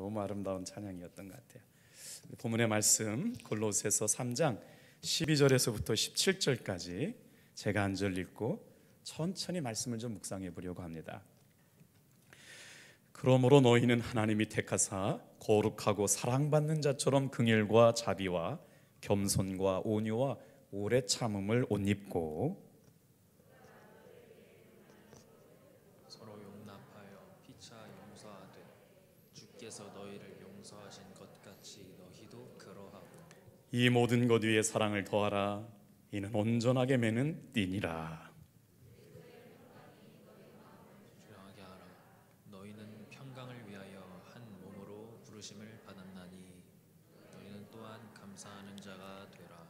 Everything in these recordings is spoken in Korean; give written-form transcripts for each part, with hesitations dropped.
너무 아름다운 찬양이었던 것 같아요. 본문의 말씀 골로새서 3장 12절에서부터 17절까지 제가 한 절 읽고 천천히 말씀을 좀 묵상해 보려고 합니다. 그러므로 너희는 하나님이 택하사 거룩하고 사랑받는 자처럼 긍휼과 자비와 겸손과 온유와 오래 참음을 옷 입고 서로 용납하여 피차 용서하되 주께서 너희를 용서하신 것 같이 너희도 그러하고 이 모든 것 위에 사랑을 더하라. 이는 온전하게 매는 띠니라. 주양하게 하라. 너희는 평강을 위하여 한 몸으로 부르심을 받았나니 너희는 또한 감사하는 자가 되라.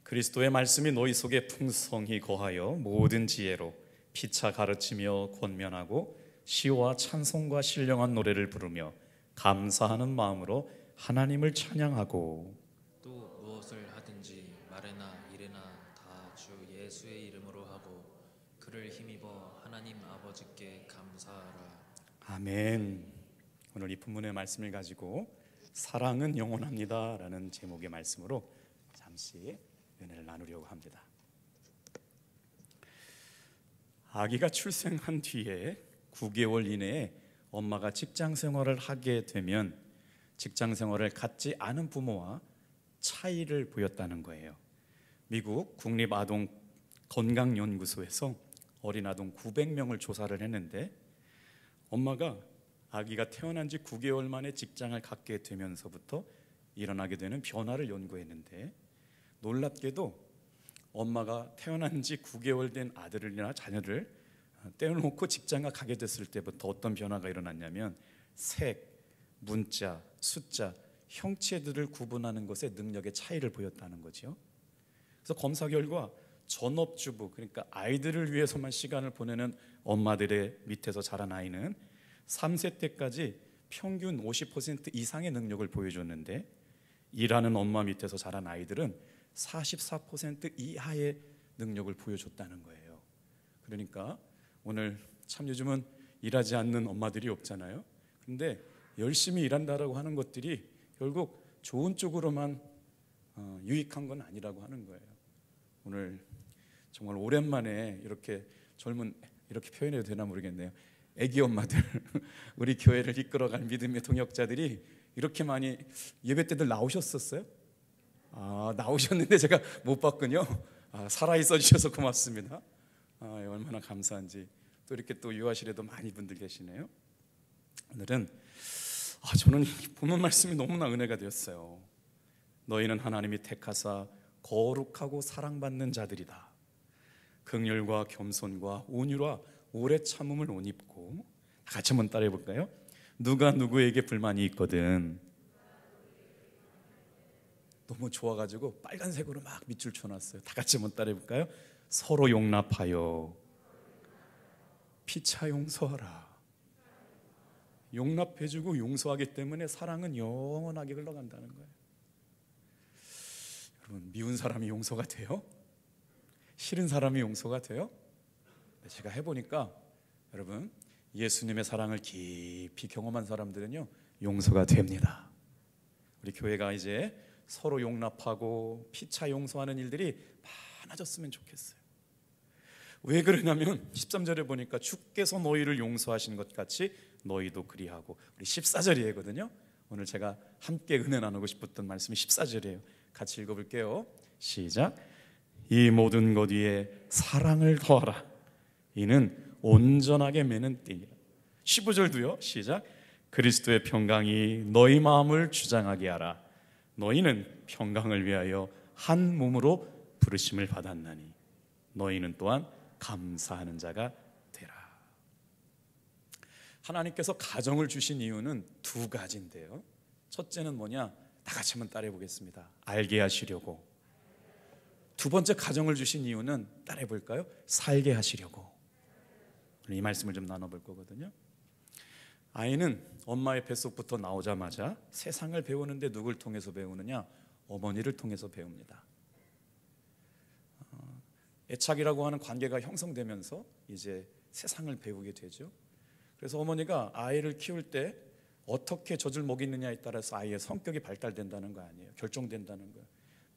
그리스도의 말씀이 너희 속에 풍성히 거하여 모든 지혜로 피차 가르치며 권면하고 시와 찬송과 신령한 노래를 부르며 감사하는 마음으로 하나님을 찬양하고 또 무엇을 하든지 말에나 일에나 다 주 예수의 이름으로 하고 그를 힘입어 하나님 아버지께 감사하라. 아멘. 오늘 이 본문의 말씀을 가지고 사랑은 영원합니다 라는 제목의 말씀으로 잠시 은혜를 나누려고 합니다. 아기가 출생한 뒤에 9개월 이내에 엄마가 직장 생활을 하게 되면 직장 생활을 갖지 않은 부모와 차이를 보였다는 거예요. 미국 국립아동건강연구소에서 어린 아동 900명을 조사를 했는데 엄마가 아기가 태어난 지 9개월 만에 직장을 갖게 되면서부터 일어나게 되는 변화를 연구했는데 놀랍게도 엄마가 태어난 지 9개월 된 아들이나 자녀를 떼어놓고 직장을 가게 됐을 때부터 어떤 변화가 일어났냐면 색, 문자, 숫자, 형체들을 구분하는 것에 능력의 차이를 보였다는 거죠. 그래서 검사 결과 전업주부, 그러니까 아이들을 위해서만 시간을 보내는 엄마들의 밑에서 자란 아이는 3세 때까지 평균 50% 이상의 능력을 보여줬는데 일하는 엄마 밑에서 자란 아이들은 44% 이하의 능력을 보여줬다는 거예요. 그러니까 오늘 참 요즘은 일하지 않는 엄마들이 없잖아요. 그런데 열심히 일한다라고 하는 것들이 결국 좋은 쪽으로만 유익한 건 아니라고 하는 거예요. 오늘 정말 오랜만에 이렇게 젊은, 이렇게 표현해도 되나 모르겠네요. 애기 엄마들, 우리 교회를 이끌어갈 믿음의 동역자들이 이렇게 많이 예배 때들 나오셨었어요? 나오셨는데 제가 못 봤군요. 살아있어 주셔서 고맙습니다. 얼마나 감사한지. 또 이렇게 또 유아실에도 많이 분들 계시네요. 오늘은 저는 본문 말씀이 너무나 은혜가 되었어요. 너희는 하나님이 택하사 거룩하고 사랑받는 자들이다. 긍휼과 겸손과 온유와 오래 참음을 옷 입고, 같이 한번 따라해 볼까요? 누가 누구에게 불만이 있거든. 너무 좋아가지고 빨간색으로 막 밑줄 쳐놨어요. 다 같이 한번 따라해 볼까요? 서로 용납하여 피차 용서하라. 용납해주고 용서하기 때문에 사랑은 영원하게 흘러간다는 거예요. 여러분, 미운 사람이 용서가 돼요? 싫은 사람이 용서가 돼요? 제가 해보니까 여러분, 예수님의 사랑을 깊이 경험한 사람들은요 용서가 됩니다. 우리 교회가 이제 서로 용납하고 피차 용서하는 일들이 많아졌으면 좋겠어요. 왜 그러냐면 13절에 보니까 주께서 너희를 용서하신 것 같이 너희도 그리하고, 우리 14절이거든요. 오늘 제가 함께 은혜 나누고 싶었던 말씀이 14절이에요. 같이 읽어볼게요. 시작. 이 모든 것 위에 사랑을 더하라. 이는 온전하게 매는 띠니라. 15절도요. 시작. 그리스도의 평강이 너희 마음을 주장하게 하라. 너희는 평강을 위하여 한 몸으로 부르심을 받았나니 너희는 또한 감사하는 자가 되라. 하나님께서 가정을 주신 이유는 두 가지인데요. 첫째는 뭐냐? 다 같이 한번 따라해 보겠습니다. 알게 하시려고. 두 번째, 가정을 주신 이유는 따라해 볼까요? 살게 하시려고. 이 말씀을 좀 나눠볼 거거든요. 아이는 엄마의 뱃속부터 나오자마자 세상을 배우는데 누굴 통해서 배우느냐? 어머니를 통해서 배웁니다. 애착이라고 하는 관계가 형성되면서 이제 세상을 배우게 되죠. 그래서 어머니가 아이를 키울 때 어떻게 젖을 먹이느냐에 따라서 아이의 성격이 발달된다는 거 아니에요. 결정된다는 거예요.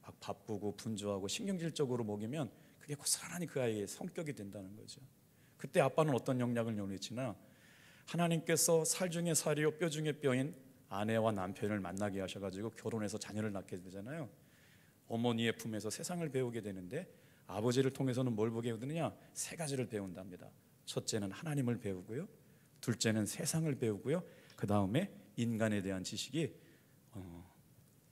막 바쁘고 분주하고 신경질적으로 먹이면 그게 고스란히 그 아이의 성격이 된다는 거죠. 그때 아빠는 어떤 영향을 요리치나 하나님께서 살 중에 살이요 뼈 중에 뼈인 아내와 남편을 만나게 하셔가지고 결혼해서 자녀를 낳게 되잖아요. 어머니의 품에서 세상을 배우게 되는데 아버지를 통해서는 뭘 보게 되느냐? 세 가지를 배운답니다. 첫째는 하나님을 배우고요, 둘째는 세상을 배우고요, 그 다음에 인간에 대한 지식이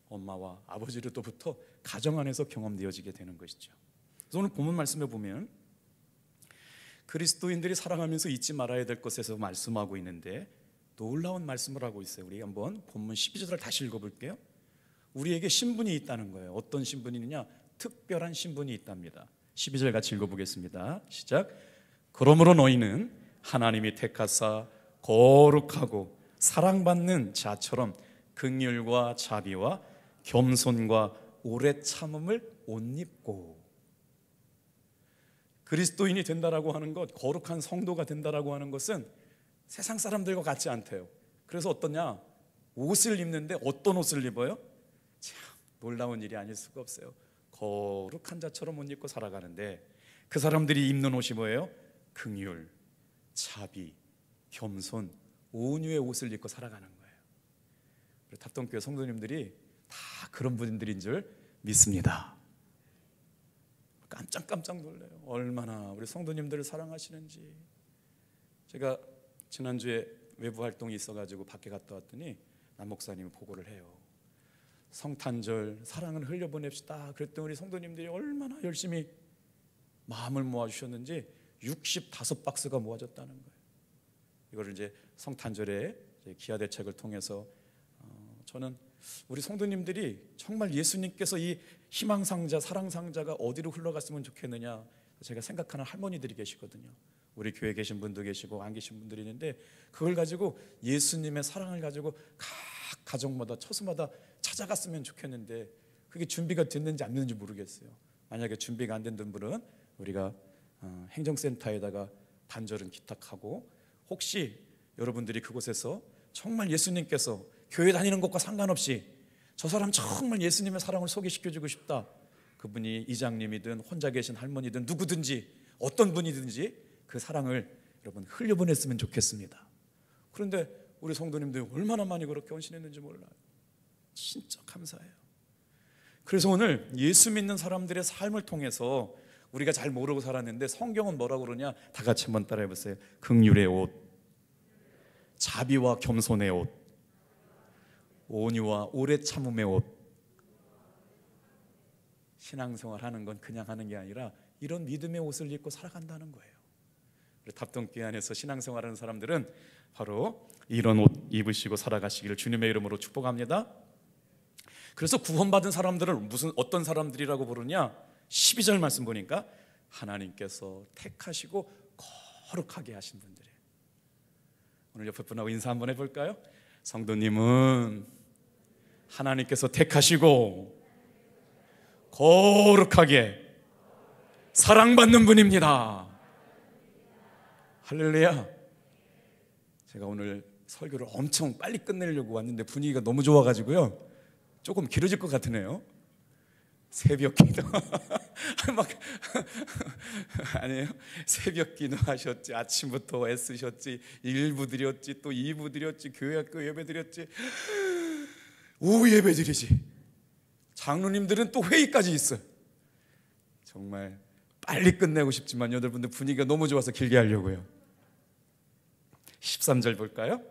엄마와 아버지로부터 가정 안에서 경험되어지게 되는 것이죠. 그래서 오늘 본문 말씀에 보면 그리스도인들이 살아가면서 잊지 말아야 될 것에서 말씀하고 있는데 놀라운 말씀을 하고 있어요. 우리 한번 본문 12절을 다시 읽어볼게요. 우리에게 신분이 있다는 거예요. 어떤 신분이냐? 특별한 신분이 있답니다. 12절 같이 읽어보겠습니다. 시작. 그러므로 너희는 하나님이 택하사 거룩하고 사랑받는 자처럼 긍휼과 자비와 겸손과 오래 참음을 옷 입고. 그리스도인이 된다라고 하는 것, 거룩한 성도가 된다라고 하는 것은 세상 사람들과 같지 않대요. 그래서 어떠냐? 옷을 입는데 어떤 옷을 입어요? 참 놀라운 일이 아닐 수가 없어요. 거룩한 자처럼 옷 입고 살아가는데 그 사람들이 입는 옷이 뭐예요? 긍휼, 자비, 겸손, 온유의 옷을 입고 살아가는 거예요. 탑동교회 성도님들이 다 그런 분들인 줄 믿습니다. 깜짝 놀라요. 얼마나 우리 성도님들을 사랑하시는지. 제가 지난주에 외부 활동이 있어가지고 밖에 갔다 왔더니 남 목사님이 보고를 해요. 성탄절 사랑을 흘려보냅시다. 그랬더니 우리 성도님들이 얼마나 열심히 마음을 모아주셨는지 65박스가 모아졌다는 거예요. 이거를 이제 성탄절에 기아 대책을 통해서 저는 우리 성도님들이 정말 예수님께서 이 희망상자, 사랑상자가 어디로 흘러갔으면 좋겠느냐 제가 생각하는 할머니들이 계시거든요. 우리 교회에 계신 분도 계시고 안 계신 분들이 있는데 그걸 가지고 예수님의 사랑을 가지고 각 가정마다 처소마다 찾아갔으면 좋겠는데 그게 준비가 됐는지 안 됐는지 모르겠어요. 만약에 준비가 안 된 분들은 우리가 행정센터에다가 단절은 기탁하고 혹시 여러분들이 그곳에서 정말 예수님께서 교회 다니는 것과 상관없이 저 사람 정말 예수님의 사랑을 소개시켜주고 싶다. 그분이 이장님이든 혼자 계신 할머니든 누구든지 어떤 분이든지 그 사랑을 여러분 흘려보냈으면 좋겠습니다. 그런데 우리 성도님들이 얼마나 많이 그렇게 헌신했는지 몰라요. 진짜 감사해요. 그래서 오늘 예수 믿는 사람들의 삶을 통해서 우리가 잘 모르고 살았는데 성경은 뭐라고 그러냐? 다 같이 한번 따라해 보세요. 긍휼의 옷, 자비와 겸손의 옷, 온유와 오래 참음의 옷. 신앙생활 하는 건 그냥 하는 게 아니라 이런 믿음의 옷을 입고 살아간다는 거예요. 우리 답동교회 안에서 신앙생활하는 사람들은 바로 이런 옷 입으시고 살아가시기를 주님의 이름으로 축복합니다. 그래서 구원받은 사람들을 어떤 사람들이라고 부르냐? 12절 말씀 보니까 하나님께서 택하시고 거룩하게 하신 분들이에요. 오늘 옆에 분하고 인사 한번 해볼까요? 성도님은 하나님께서 택하시고 거룩하게 사랑받는 분입니다. 할렐루야. 제가 오늘 설교를 엄청 빨리 끝내려고 왔는데 분위기가 너무 좋아가지고요 조금 길어질 것 같으네요. 새벽 기도 막 아니에요. 새벽 기도 하셨지, 아침부터 애쓰셨지, 1부 드렸지, 또 2부 드렸지, 교회 학교 예배 드렸지, 오후 예배 드리지, 장로님들은 또 회의까지 있어요. 정말 빨리 끝내고 싶지만 여러분들 분위기가 너무 좋아서 길게 하려고요. 13절 볼까요?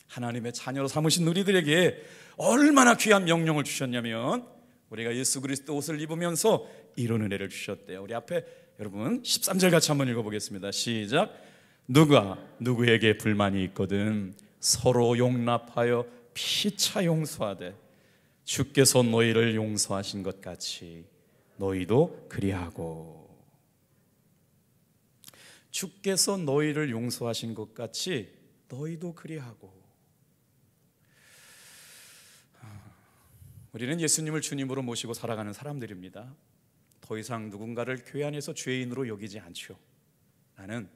하나님의 자녀로 삼으신 우리들에게 얼마나 귀한 명령을 주셨냐면 우리가 예수 그리스도 옷을 입으면서 이런 은혜를 주셨대요. 우리 앞에 여러분 13절 같이 한번 읽어보겠습니다. 시작. 누가 누구에게 불만이 있거든 서로 용납하여 피차 용서하되 주께서 너희를 용서하신 것 같이 너희도 그리하고. 주께서 너희를 용서하신 것 같이 너희도 그리하고. 우리는 예수님을 주님으로 모시고 살아가는 사람들입니다. 더 이상 누군가를 교회 안에서 죄인으로 여기지 않죠. 나는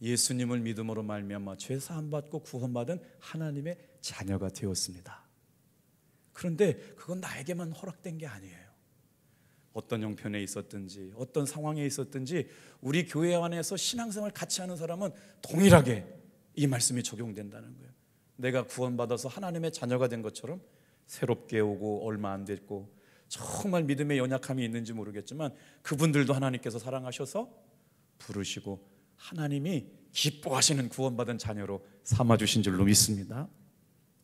예수님을 믿음으로 말미암아 죄 사함 받고 구원받은 하나님의 자녀가 되었습니다. 그런데 그건 나에게만 허락된 게 아니에요. 어떤 형편에 있었든지 어떤 상황에 있었든지 우리 교회 안에서 신앙생활 같이 하는 사람은 동일하게 이 말씀이 적용된다는 거예요. 내가 구원받아서 하나님의 자녀가 된 것처럼 새롭게 오고 얼마 안 됐고 정말 믿음의 연약함이 있는지 모르겠지만 그분들도 하나님께서 사랑하셔서 부르시고 하나님이 기뻐하시는 구원받은 자녀로 삼아주신 줄로 믿습니다.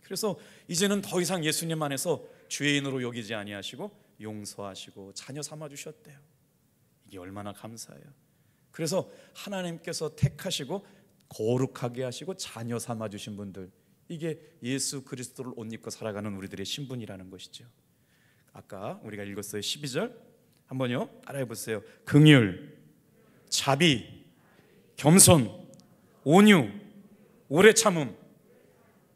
그래서 이제는 더 이상 예수님 안에서 죄인으로 여기지 아니하시고 용서하시고 자녀 삼아주셨대요. 이게 얼마나 감사해요. 그래서 하나님께서 택하시고 거룩하게 하시고 자녀 삼아주신 분들, 이게 예수 그리스도를 옷 입고 살아가는 우리들의 신분이라는 것이죠. 아까 우리가 읽었어요. 12절 한번요 따라해 보세요. 긍휼, 자비, 겸손, 온유, 오래 참음,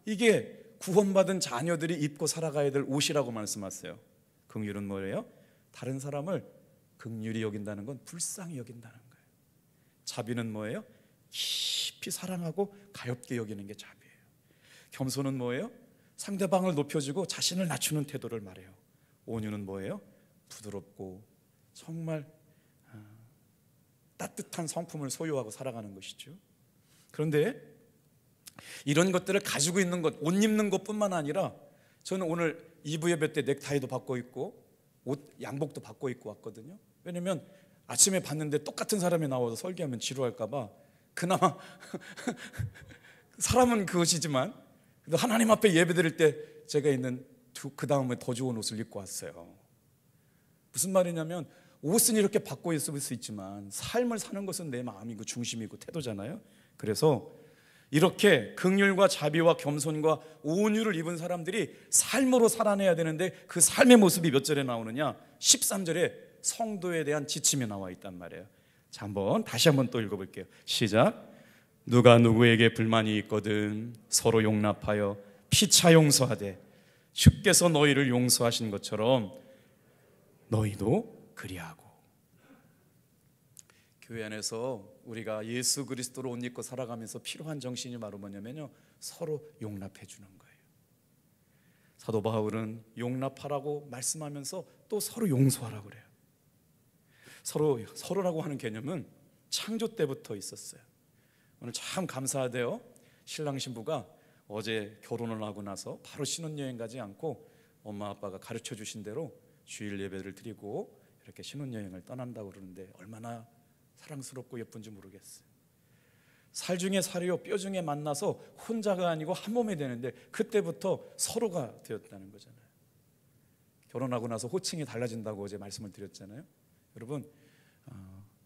이게 구원받은 자녀들이 입고 살아가야 될 옷이라고 말씀하세요. 긍휼은 뭐예요? 다른 사람을 긍휼히 여긴다는 건 불쌍히 여긴다는 거예요. 자비는 뭐예요? 깊이 사랑하고 가엾게 여기는 게 자비예요. 겸손은 뭐예요? 상대방을 높여주고 자신을 낮추는 태도를 말해요. 온유는 뭐예요? 부드럽고 정말 따뜻한 성품을 소유하고 살아가는 것이죠. 그런데 이런 것들을 가지고 있는 것, 옷 입는 것뿐만 아니라 저는 오늘 2부 예배 때 넥타이도 받고 있고 옷 양복도 받고 입고 왔거든요. 왜냐면 아침에 봤는데 똑같은 사람이 나와서 설교하면 지루할까 봐 그나마 사람은 그것이지만 하나님 앞에 예배드릴 때 제가 있는 그 다음에 더 좋은 옷을 입고 왔어요. 무슨 말이냐면 옷은 이렇게 받고 있을 수 있지만 삶을 사는 것은 내 마음이고 중심이고 태도잖아요. 그래서 이렇게 긍휼과 자비와 겸손과 온유를 입은 사람들이 삶으로 살아내야 되는데 그 삶의 모습이 몇 절에 나오느냐? 13절에 성도에 대한 지침이 나와 있단 말이에요. 자, 다시 한번 또 읽어볼게요. 시작. 누가 누구에게 불만이 있거든 서로 용납하여 피차 용서하되 주께서 너희를 용서하신 것처럼 너희도 그리하고. 교회 안에서 우리가 예수 그리스도로 옷 입고 살아가면서 필요한 정신이 바로 뭐냐면요, 서로 용납해 주는 거예요. 사도 바울은 용납하라고 말씀하면서 또 서로 용서하라고 그래요. 서로라고 하는 개념은 창조 때부터 있었어요. 오늘 참 감사하대요. 신랑 신부가 어제 결혼을 하고 나서 바로 신혼여행 가지 않고 엄마 아빠가 가르쳐 주신 대로 주일 예배를 드리고 이렇게 신혼여행을 떠난다고 그러는데 얼마나 사랑스럽고 예쁜지 모르겠어요. 살 중에 살이요 뼈 중에 만나서 혼자가 아니고 한 몸이 되는데 그때부터 서로가 되었다는 거잖아요. 결혼하고 나서 호칭이 달라진다고 어제 말씀을 드렸잖아요. 여러분,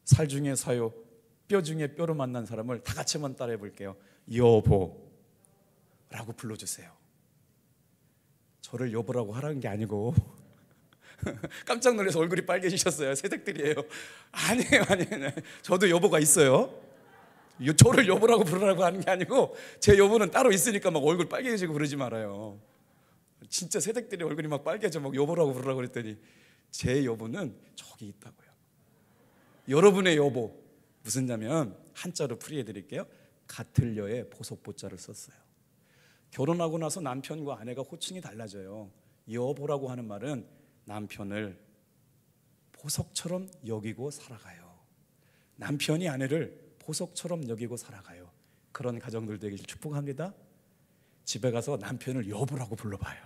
살 중에 사요 뼈 중에 뼈로 만난 사람을 다 같이 한번 따라해 볼게요. 여보라고 불러주세요. 저를 여보라고 하라는 게 아니고 깜짝 놀라서 얼굴이 빨개지셨어요. 새댁들이에요. 아니에요. 저도 여보가 있어요. 저를 여보라고 부르라고 하는 게 아니고 제 여보는 따로 있으니까 막 얼굴 빨개지고 그러지 말아요. 진짜 새댁들이 얼굴이 막 빨개져 막 여보라고 부르라고 그랬더니 제 여보는 저기 있다고요. 여러분의 여보 무슨 자면 한자로 풀이해 드릴게요. 같을려에 보석보자를 썼어요. 결혼하고 나서 남편과 아내가 호칭이 달라져요. 여보라고 하는 말은 남편을 보석처럼 여기고 살아가요. 남편이 아내를 보석처럼 여기고 살아가요. 그런 가정들 되길 축복합니다. 집에 가서 남편을 여보라고 불러봐요.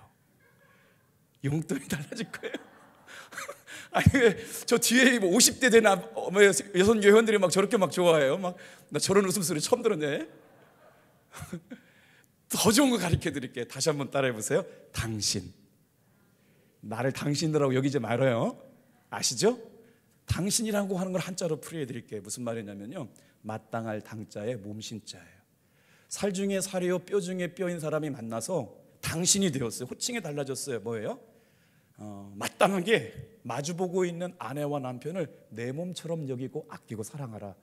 용돈이 달라질 거예요. 아니 왜 저 뒤에 50대 된 여성 여회원들이 막 저렇게 막 좋아해요. 막 나 저런 웃음소리 처음 들었네. 더 좋은 거 가르쳐 드릴게요. 다시 한번 따라해 보세요. 당신. 나를 당신이라고 여기지 말아요. 아시죠? 당신이라고 하는 걸 한자로 풀이해 드릴게요. 무슨 말이냐면요, 마땅할 당자에 몸신자예요. 살 중에 살이요 뼈 중에 뼈인 사람이 만나서 당신이 되었어요. 호칭이 달라졌어요. 뭐예요? 마땅하게 마주보고 있는 아내와 남편을 내 몸처럼 여기고 아끼고 사랑하라.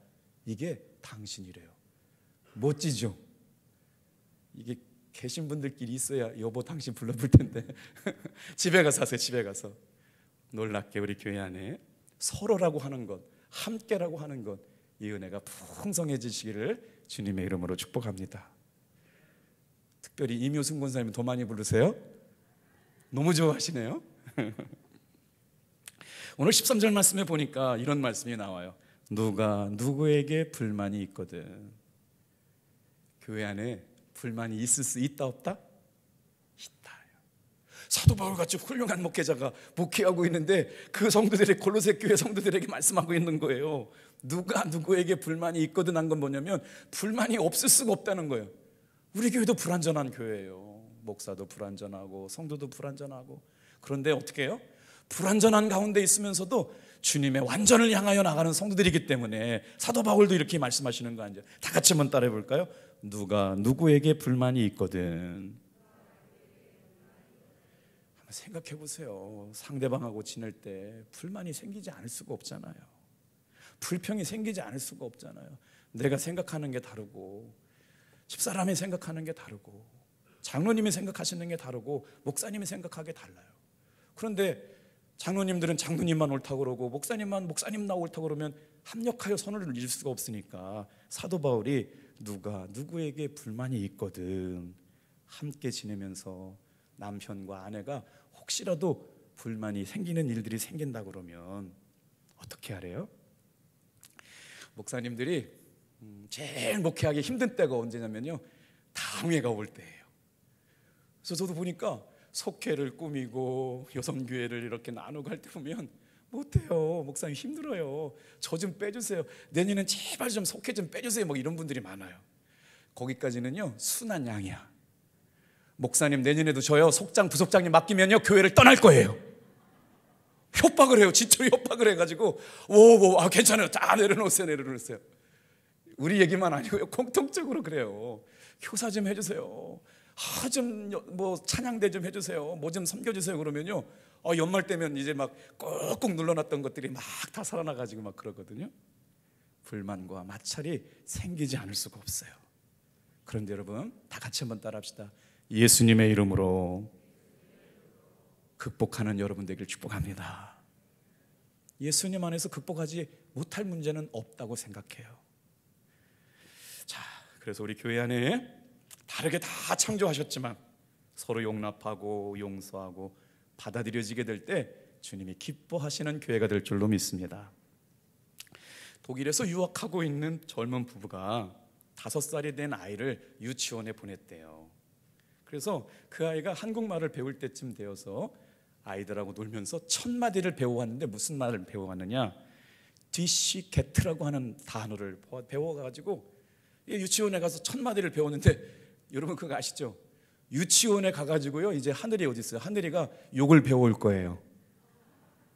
이게 당신이래요. 멋지죠? 이게 계신 분들끼리 있어야 여보 당신 불러볼 텐데 집에 가서 하세요. 집에 가서. 놀랍게 우리 교회 안에 서로라고 하는 것, 함께라고 하는 것, 이 은혜가 풍성해지시기를 주님의 이름으로 축복합니다. 특별히 임효승 권사님 더 많이 부르세요. 너무 좋아하시네요. 오늘 13절 말씀에 보니까 이런 말씀이 나와요. 누가 누구에게 불만이 있거든. 교회 안에 불만이 있을 수 있다 없다? 있다. 사도 바울같이 훌륭한 목회자가 목회하고 있는데 그 성도들의 골로새 교회 성도들에게 말씀하고 있는 거예요. 누가 누구에게 불만이 있거든 한 건 뭐냐면 불만이 없을 수가 없다는 거예요. 우리 교회도 불완전한 교회예요. 목사도 불완전하고 성도도 불완전하고. 그런데 어떻게 해요? 불완전한 가운데 있으면서도 주님의 완전을 향하여 나가는 성도들이기 때문에 사도 바울도 이렇게 말씀하시는 거 아니죠? 다 같이 한번 따라해 볼까요? 누가 누구에게 불만이 있거든. 한번 생각해 보세요. 상대방하고 지낼 때 불만이 생기지 않을 수가 없잖아요. 불평이 생기지 않을 수가 없잖아요. 내가 생각하는 게 다르고 집사람이 생각하는 게 다르고 장로님이 생각하시는 게 다르고 목사님이 생각하게 달라요. 그런데 장로님들은 장로님만 옳다고 그러고 목사님만 목사님 나 옳다고 그러면 합력하여 선을 이룰 수가 없으니까 사도 바울이 누가 누구에게 불만이 있거든 함께 지내면서 남편과 아내가 혹시라도 불만이 생기는 일들이 생긴다 그러면 어떻게 하래요? 목사님들이 제일 목회하기 힘든 때가 언제냐면요, 당회가 올 때예요. 그래서 저도 보니까 속회를 꾸미고 여성교회를 이렇게 나누고 할 때 보면 못해요. 목사님 힘들어요. 저 좀 빼주세요. 내년엔 제발 좀 속회 좀 빼주세요. 뭐 이런 분들이 많아요. 거기까지는요 순한 양이야. 목사님 내년에도 저요 속장 부속장님 맡기면요 교회를 떠날 거예요. 협박을 해요. 지초리 협박을 해가지고 괜찮아요. 다 내려놓으세요. 우리 얘기만 아니고요 공통적으로 그래요. 교사 좀 해주세요. 좀 뭐 찬양대 좀 해주세요. 뭐 좀 섬겨주세요. 그러면요 연말 때면 이제 막 꾹꾹 눌러놨던 것들이 막 다 살아나가지고 막 그러거든요. 불만과 마찰이 생기지 않을 수가 없어요. 그런데 여러분 다 같이 한번 따라합시다. 예수님의 이름으로 극복하는 여러분 되길 축복합니다. 예수님 안에서 극복하지 못할 문제는 없다고 생각해요. 자, 그래서 우리 교회 안에 다르게 다 창조하셨지만 서로 용납하고 용서하고 받아들여지게 될 때 주님이 기뻐하시는 교회가 될 줄로 믿습니다. 독일에서 유학하고 있는 젊은 부부가 5살이 된 아이를 유치원에 보냈대요. 그래서 그 아이가 한국말을 배울 때쯤 되어서 아이들하고 놀면서 1000마디를 배워왔는데 무슨 말을 배워왔느냐, 디시게트라고 하는 단어를 배워가지고 유치원에 가서 1000마디를 배웠는데 여러분 그거 아시죠? 유치원에 가가지고요 이제 하늘이 어디 있어요? 하늘이가 욕을 배워올 거예요.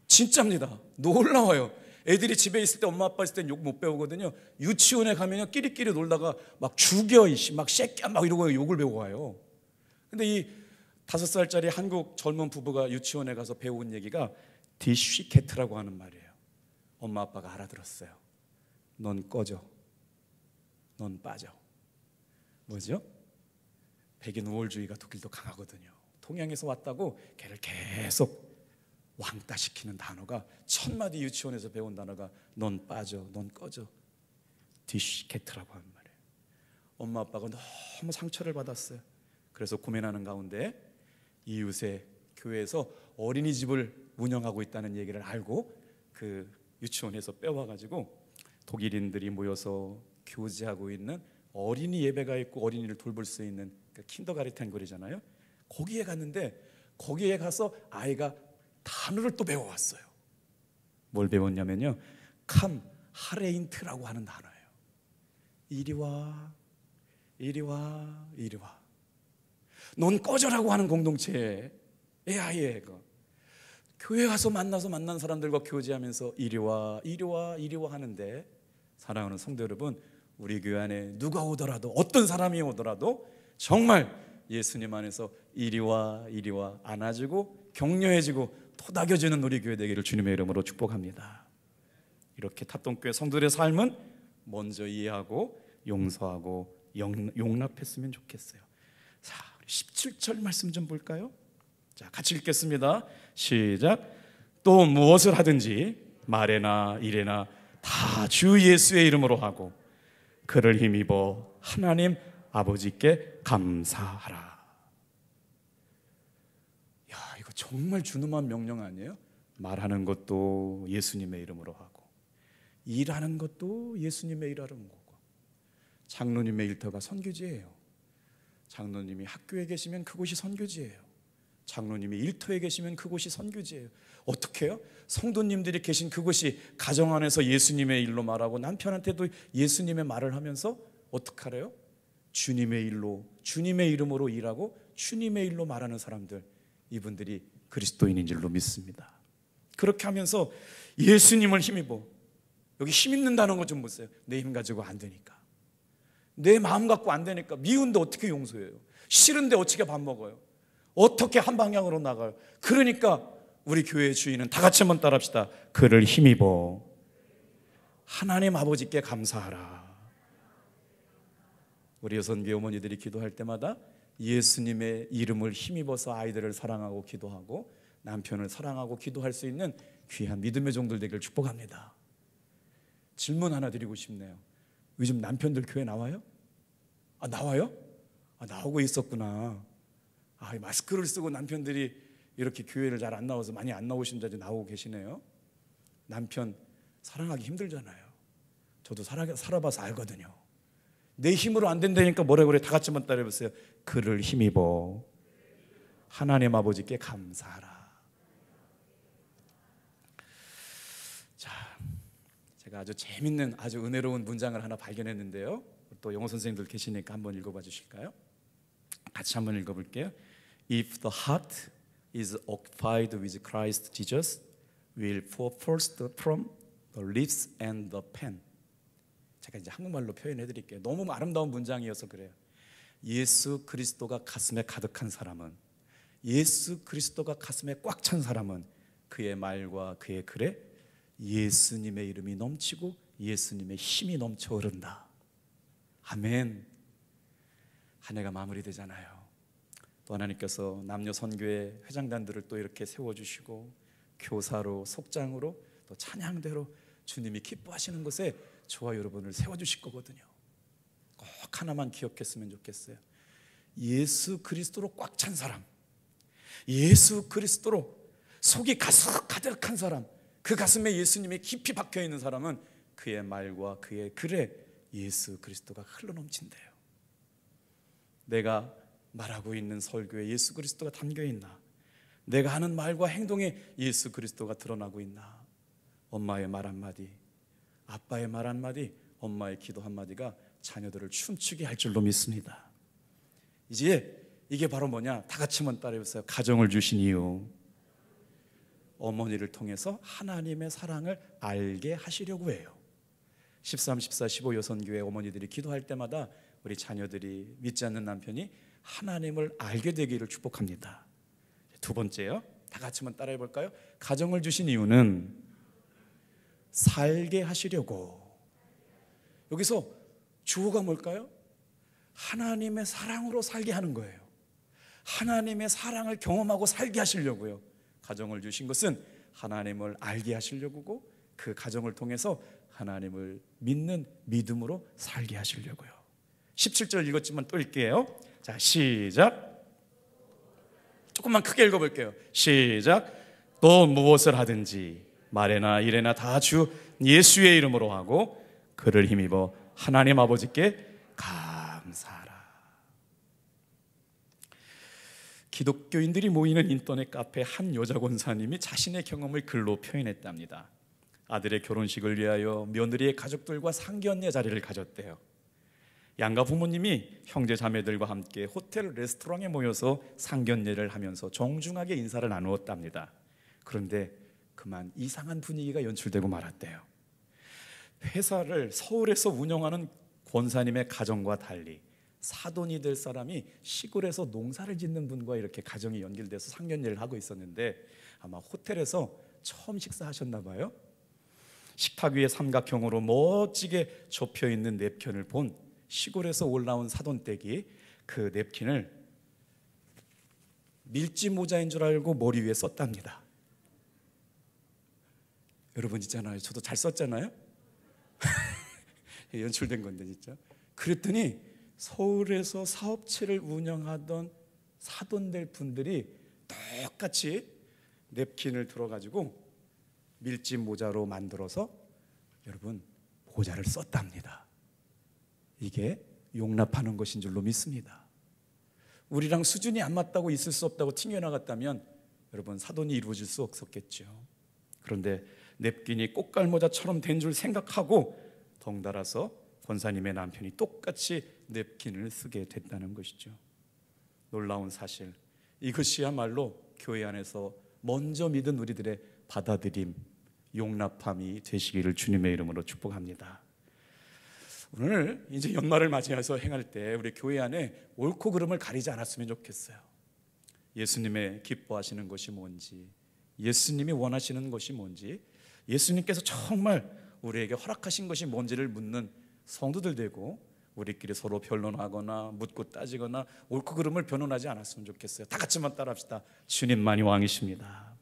진짜입니다. 놀라워요. 애들이 집에 있을 때 엄마 아빠 있을 땐 욕 못 배우거든요. 유치원에 가면요 끼리끼리 놀다가 막 죽여 이씨 막 새끼야 막 이러고 욕을 배워와요. 근데 이 5살짜리 한국 젊은 부부가 유치원에 가서 배운 얘기가 디쉬캐트라고 하는 말이에요. 엄마 아빠가 알아들었어요. 넌 꺼져, 넌 빠져. 뭐죠? 백인 우월주의가 독일도 강하거든요. 동양에서 왔다고 걔를 계속 왕따시키는 단어가 1000마디 유치원에서 배운 단어가 넌 빠져, 넌 꺼져, 디쉬캐트라고 하는 말이에요. 엄마 아빠가 너무 상처를 받았어요. 그래서 고민하는 가운데 이웃의 교회에서 어린이집을 운영하고 있다는 얘기를 알고 그 유치원에서 빼와가지고 독일인들이 모여서 교제하고 있는 어린이 예배가 있고 어린이를 돌볼 수 있는 그 킨더가르텐 거리잖아요. 거기에 갔는데 거기에 가서 아이가 단어를 또 배워왔어요. 뭘 배웠냐면요 캄 하레인트라고 하는 단어예요. 이리 와, 이리 와, 이리 와. 넌 꺼져라고 하는 공동체의 아이예요. 교회 가서 만나서 만난 사람들과 교제하면서 이리 와, 이리 와, 이리 와 하는데, 사랑하는 성도 여러분, 우리 교회 안에 누가 오더라도 어떤 사람이 오더라도 정말 예수님 안에서 이리 와, 이리 와 안아주고 격려해주고 토닥여주는 우리 교회 되기를 주님의 이름으로 축복합니다. 이렇게 탑동교회 성도들의 삶은 먼저 이해하고 용서하고 용납했으면 좋겠어요. 자, 17절 말씀 좀 볼까요? 자, 같이 읽겠습니다. 시작. 또 무엇을 하든지 말에나 일에나 다 주 예수의 이름으로 하고 그를 힘입어 하나님 아버지께 감사하라. 야, 이거 정말 준엄한 명령 아니에요? 말하는 것도 예수님의 이름으로 하고, 일하는 것도 예수님의 일하는 거고, 장로님의 일터가 선교지예요. 장로님이 학교에 계시면 그곳이 선교지예요. 장로님이 일터에 계시면 그곳이 선교지예요. 어떻게 해요? 성도님들이 계신 그곳이 가정 안에서 예수님의 일로 말하고, 남편한테도 예수님의 말을 하면서 어떻게 하래요? 주님의 일로, 주님의 이름으로 일하고 주님의 일로 말하는 사람들, 이분들이 그리스도인인 줄로 믿습니다. 그렇게 하면서 예수님을 힘입어. 여기 힘입는다는 것 좀 보세요. 내 힘 가지고 안 되니까, 내 마음 갖고 안 되니까, 미운데 어떻게 용서해요? 싫은데 어떻게 밥 먹어요? 어떻게 한 방향으로 나가요? 그러니까 우리 교회의 주인은 다 같이 한번 따라합시다. 그를 힘입어 하나님 아버지께 감사하라. 우리 여선교 어머니들이 기도할 때마다 예수님의 이름을 힘입어서 아이들을 사랑하고 기도하고 남편을 사랑하고 기도할 수 있는 귀한 믿음의 종들 되기를 축복합니다. 질문 하나 드리고 싶네요. 요즘 남편들 교회 나와요? 나와요? 나오고 있었구나. 마스크를 쓰고 남편들이 이렇게 교회를 잘 안 나와서 많이 안 나오신 자들이 나오고 계시네요. 남편 사랑하기 힘들잖아요. 저도 살아봐서 알거든요. 내 힘으로 안 된다니까 뭐라 그래? 다 같이 한번 따라해보세요. 그를 힘입어 하나님 아버지께 감사하라. 자, 제가 아주 재밌는, 아주 은혜로운 문장을 하나 발견했는데요. 또 영어 선생님들 계시니까 한번 읽어봐 주실까요? 같이 한번 읽어볼게요. If the heart is occupied with Christ Jesus, will flow first from the lips and the pen. 제가 이제 한국말로 표현해 드릴게요. 너무 아름다운 문장이어서 그래요. 예수 그리스도가 가슴에 가득한 사람은, 예수 그리스도가 가슴에 꽉 찬 사람은 그의 말과 그의 글에 예수님의 이름이 넘치고 예수님의 힘이 넘쳐 흐른다. 아멘. 한 해가 마무리되잖아요. 또 하나님께서 남녀 선교회 회장단들을 또 이렇게 세워주시고, 교사로, 속장으로, 또 찬양대로 주님이 기뻐하시는 곳에 저와 여러분을 세워주실 거거든요. 꼭 하나만 기억했으면 좋겠어요. 예수 그리스도로 꽉 찬 사람, 예수 그리스도로 속이 가득한 사람, 그 가슴에 예수님이 깊이 박혀있는 사람은 그의 말과 그의 글에 예수 그리스도가 흘러넘친대요. 내가 말하고 있는 설교에 예수 그리스도가 담겨있나? 내가 하는 말과 행동에 예수 그리스도가 드러나고 있나? 엄마의 말 한마디, 아빠의 말 한마디, 엄마의 기도 한마디가 자녀들을 춤추게 할 줄로 믿습니다. 이제 이게 바로 뭐냐? 다 같이 한번 따라해보세요. 가정을 주신 이유, 어머니를 통해서 하나님의 사랑을 알게 하시려고 해요. 13, 14, 15 여선교회 어머니들이 기도할 때마다 우리 자녀들이, 믿지 않는 남편이 하나님을 알게 되기를 축복합니다. 두 번째요, 다 같이 한번 따라해 볼까요? 가정을 주신 이유는 살게 하시려고. 여기서 주어가 뭘까요? 하나님의 사랑으로 살게 하는 거예요. 하나님의 사랑을 경험하고 살게 하시려고요. 가정을 주신 것은 하나님을 알게 하시려고고, 그 가정을 통해서 하나님을 믿는 믿음으로 살게 하시려고요. 17절 읽었지만 또 읽게요. 자, 시작. 조금만 크게 읽어볼게요. 시작. 또 무엇을 하든지 말에나 일에나 다 주 예수의 이름으로 하고 그를 힘입어 하나님 아버지께 감사하라. 기독교인들이 모이는 인터넷 카페 한 여자 권사님이 자신의 경험을 글로 표현했답니다. 아들의 결혼식을 위하여 며느리의 가족들과 상견례 자리를 가졌대요. 양가 부모님이 형제 자매들과 함께 호텔 레스토랑에 모여서 상견례를 하면서 정중하게 인사를 나누었답니다. 그런데 그만 이상한 분위기가 연출되고 말았대요. 회사를 서울에서 운영하는 권사님의 가정과 달리 사돈이 될 사람이 시골에서 농사를 짓는 분과 이렇게 가정이 연결돼서 상견례를 하고 있었는데, 아마 호텔에서 처음 식사하셨나 봐요. 식탁 위에 삼각형으로 멋지게 접혀있는 냅킨을 본 시골에서 올라온 사돈댁이 그 냅킨을 밀짚 모자인 줄 알고 머리 위에 썼답니다. 여러분 있잖아요, 저도 잘 썼잖아요. 연출된 건데 진짜. 그랬더니 서울에서 사업체를 운영하던 사돈될 분들이 똑같이 냅킨을 들어가지고 밀짚 모자로 만들어서 여러분 모자를 썼답니다. 이게 용납하는 것인 줄로 믿습니다. 우리랑 수준이 안 맞다고 있을 수 없다고 튕겨나갔다면 여러분 사돈이 이루어질 수 없었겠죠. 그런데 냅킨이 꽃갈모자처럼 된 줄 생각하고 덩달아서 권사님의 남편이 똑같이 냅킨을 쓰게 됐다는 것이죠. 놀라운 사실, 이것이야말로 교회 안에서 먼저 믿은 우리들의 받아들임, 용납함이 되시기를 주님의 이름으로 축복합니다. 오늘 이제 연말을 맞이해서 행할 때 우리 교회 안에 옳고 그름을 가리지 않았으면 좋겠어요. 예수님의 기뻐하시는 것이 뭔지, 예수님이 원하시는 것이 뭔지, 예수님께서 정말 우리에게 허락하신 것이 뭔지를 묻는 성도들 되고, 우리끼리 서로 변론하거나 묻고 따지거나 옳고 그름을 변론하지 않았으면 좋겠어요. 다 같이만 따라합시다. 주님만이 왕이십니다.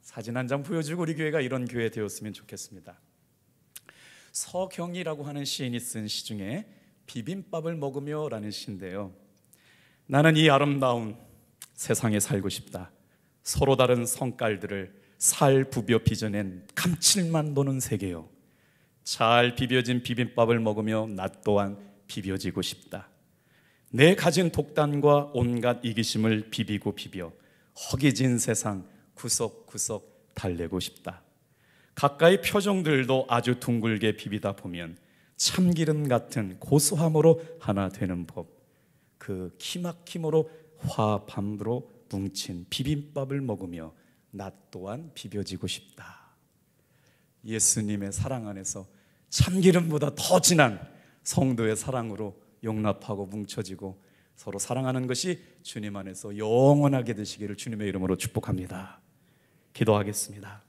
사진 한 장 보여주고 우리 교회가 이런 교회 되었으면 좋겠습니다. 서경이라고 하는 시인이 쓴 시 중에 비빔밥을 먹으며 라는 시인데요, 나는 이 아름다운 세상에 살고 싶다. 서로 다른 성깔들을 살 부벼 빚어낸 감칠맛 도는 세계요, 잘 비벼진 비빔밥을 먹으며 나 또한 비벼지고 싶다. 내 가진 독단과 온갖 이기심을 비비고 비벼 허기진 세상 구석구석 달래고 싶다. 가까이 표정들도 아주 둥글게 비비다 보면 참기름 같은 고소함으로 하나 되는 법, 그 키막힘으로 화밤으로 뭉친 비빔밥을 먹으며 나 또한 비벼지고 싶다. 예수님의 사랑 안에서 참기름보다 더 진한 성도의 사랑으로 용납하고 뭉쳐지고 서로 사랑하는 것이 주님 안에서 영원하게 되시기를 주님의 이름으로 축복합니다. 기도하겠습니다.